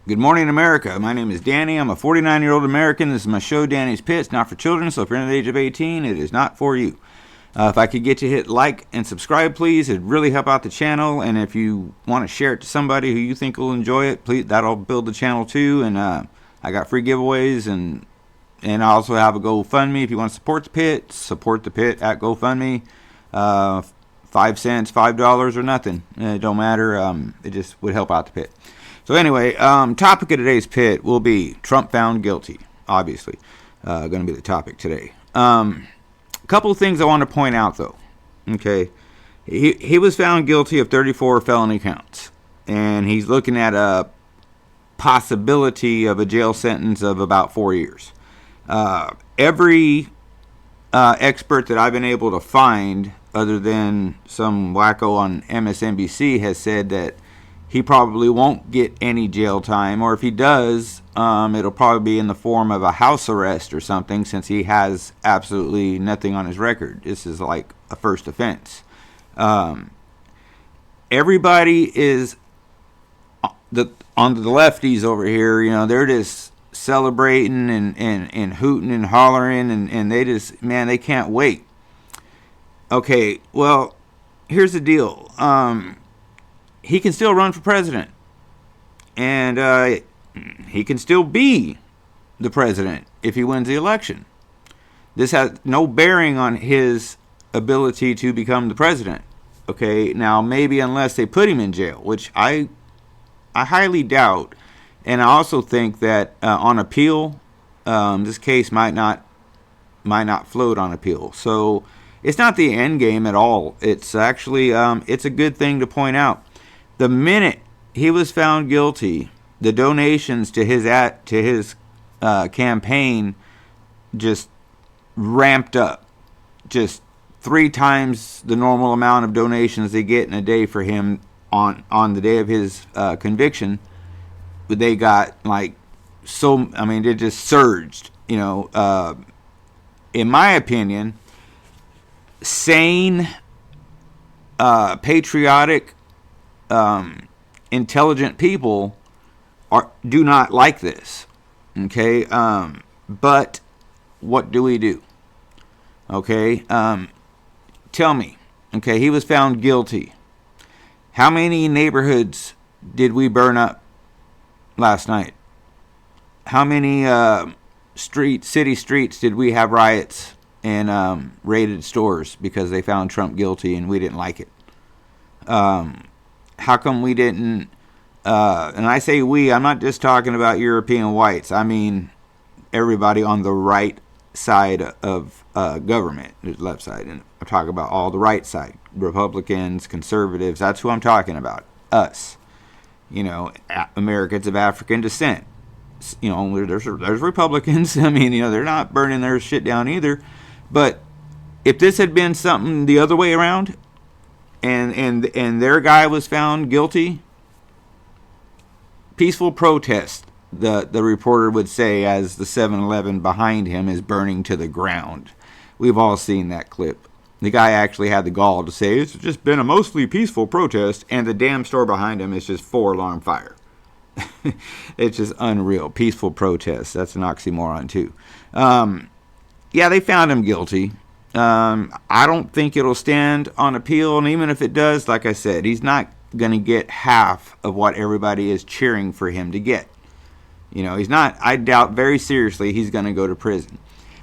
Good morning, America. My name is Danny. I'm a 49-year-old American. This is my show, Danny's Pit. It's not for children, so if you're under the age of 18, it is not for you. If I could get you to hit like and subscribe, please, it'd really help out the channel. And if you want to share it to somebody who you think will enjoy it, please, that'll build the channel too. And I got free giveaways, and I also have a GoFundMe. If you want to support the pit at GoFundMe. 5 cents, $5 or nothing. It don't matter. It just would help out the pit. So anyway, topic of today's pit will be Trump found guilty. Obviously, going to be the topic today. A couple of things I want to point out, though. Okay, he was found guilty of 34 felony counts, and he's looking at a possibility of a jail sentence of about 4 years. Every expert that I've been able to find, other than some wacko on MSNBC, has said that he probably won't get any jail time, or if he does, it'll probably be in the form of a house arrest or something, since he has absolutely nothing on his record. This is like a first offense. Everybody is on the lefties over here, you know, they're just celebrating and hooting and hollering, and they just, man, they can't wait. Okay, well, here's the deal. He can still run for president, and he can still be the president if he wins the election. This has no bearing on his ability to become the president. Okay, now maybe unless they put him in jail, which I highly doubt, and I also think that on appeal, this case might not float on appeal. So it's not the end game at all. It's actually it's a good thing to point out. The minute he was found guilty, the donations to his campaign just ramped up, just 3 times the normal amount of donations they get in a day for him on the day of his conviction. They got like so, I mean, it just surged. You know, in my opinion, sane, patriotic, intelligent people do not like this. Okay, but what do we do? Okay, tell me. Okay, he was found guilty. How many neighborhoods did we burn up last night? How many city streets did we have riots and raided stores because they found Trump guilty and we didn't like it? How come we didn't, and I say we, I'm not just talking about European whites. I mean everybody on the right side of government, the left side. And I'm talking about all the right side, Republicans, conservatives. That's who I'm talking about, us. You know, Americans of African descent. You know, there's Republicans. I mean, you know, they're not burning their shit down either. But if this had been something the other way around, and their guy was found guilty, peaceful protest, the reporter would say, as the 7-Eleven behind him is burning to the ground. We've all seen that clip. The guy actually had the gall to say it's just been a mostly peaceful protest, and the damn store behind him is just 4-alarm fire. It's just unreal. Peaceful protest. That's an oxymoron too. Yeah, they found him guilty. I don't think it'll stand on appeal, and even if it does, like I said, he's not going to get half of what everybody is cheering for him to get. You know, he's not. I doubt very seriously he's going to go to prison.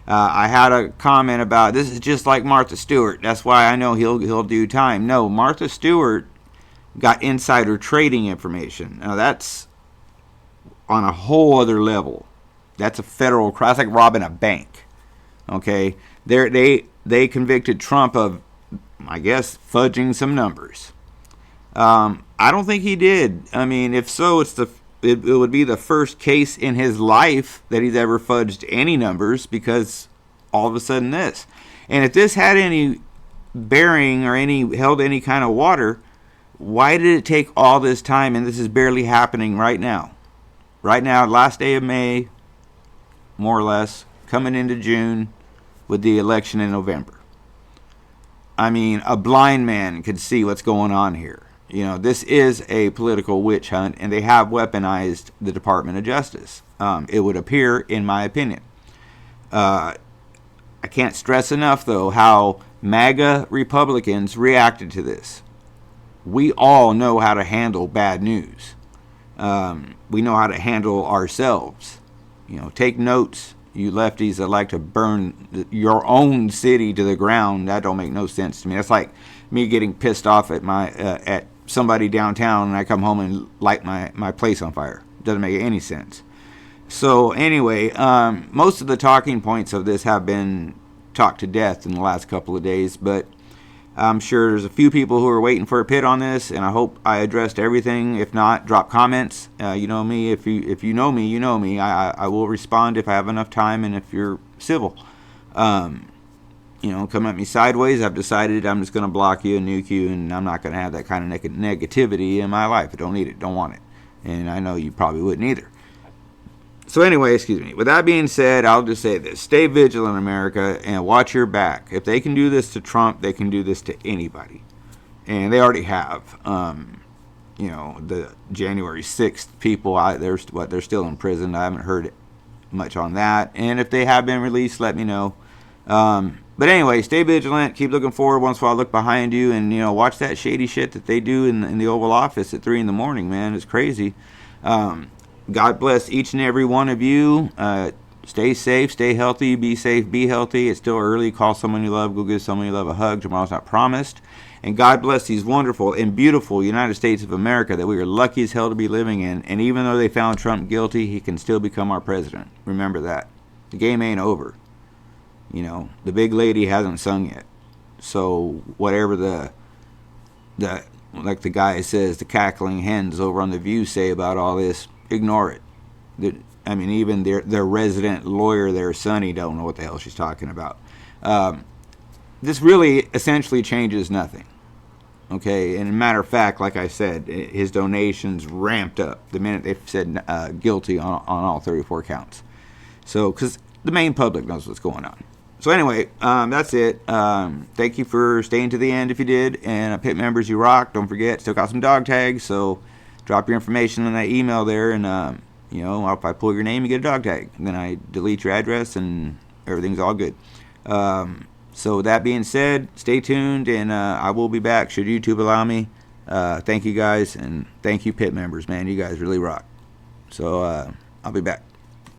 I had a comment about this is just like Martha Stewart. That's why I know he'll do time. No, Martha Stewart got insider trading information. Now that's on a whole other level. That's a federal crime. That's like robbing a bank. Okay, they convicted Trump of, I guess, fudging some numbers. I don't think he did. I mean, if so, it would be the first case in his life that he's ever fudged any numbers, because all of a sudden this. And if this had any bearing or held any kind of water, why did it take all this time? And this is barely happening right now. Right now, last day of May, more or less, coming into June, with the election in November. I mean, a blind man could see what's going on here. This is a political witch hunt, and they have weaponized the Department of Justice. It would appear, in my opinion. I can't stress enough, though, how MAGA Republicans reacted to this. We all know how to handle bad news. We know how to handle ourselves. Take notes, you lefties that like to burn your own city to the ground. That don't make no sense to me. That's like me getting pissed off at somebody downtown, and I come home and light my place on fire. Doesn't make any sense. So anyway, most of the talking points of this have been talked to death in the last couple of days, but I'm sure there's a few people who are waiting for a pit on this, and I hope I addressed everything. If not, drop comments. You know me. If you know me, you know me. I will respond if I have enough time and if you're civil. Come at me sideways. I've decided I'm just going to block you and nuke you, and I'm not going to have that kind of negativity in my life. I don't need it. Don't want it. And I know you probably wouldn't either. So anyway, excuse me. With that being said, I'll just say this. Stay vigilant, America, and watch your back. If they can do this to Trump, they can do this to anybody. And they already have. The January 6th people, they're still in prison. I haven't heard much on that. And if they have been released, let me know. But anyway, stay vigilant. Keep looking forward. Once in a while, look behind you. And, watch that shady shit that they do in the Oval Office at 3 in the morning, man. It's crazy. God bless each and every one of you. Stay safe, stay healthy, be safe, be healthy. It's still early. Call someone you love. Go give someone you love a hug. Tomorrow's not promised. And God bless these wonderful and beautiful United States of America that we are lucky as hell to be living in. And even though they found Trump guilty, he can still become our president. Remember that. The game ain't over. The big lady hasn't sung yet. So whatever the like the guy says, the cackling hens over on The View say about all this, ignore it. Even their resident lawyer there, Sonny, don't know what the hell she's talking about. This really essentially changes nothing. Okay, and a matter of fact, like I said, his donations ramped up the minute they said guilty on all 34 counts. So, because the main public knows what's going on. So anyway, that's it. Thank you for staying to the end if you did. And pit members, you rock. Don't forget, still got some dog tags, so drop your information in that email there, and if I pull your name, you get a dog tag. And then I delete your address, and everything's all good. So with that being said, stay tuned, and I will be back should YouTube allow me. Thank you guys, and thank you pit members, man. You guys really rock. So I'll be back.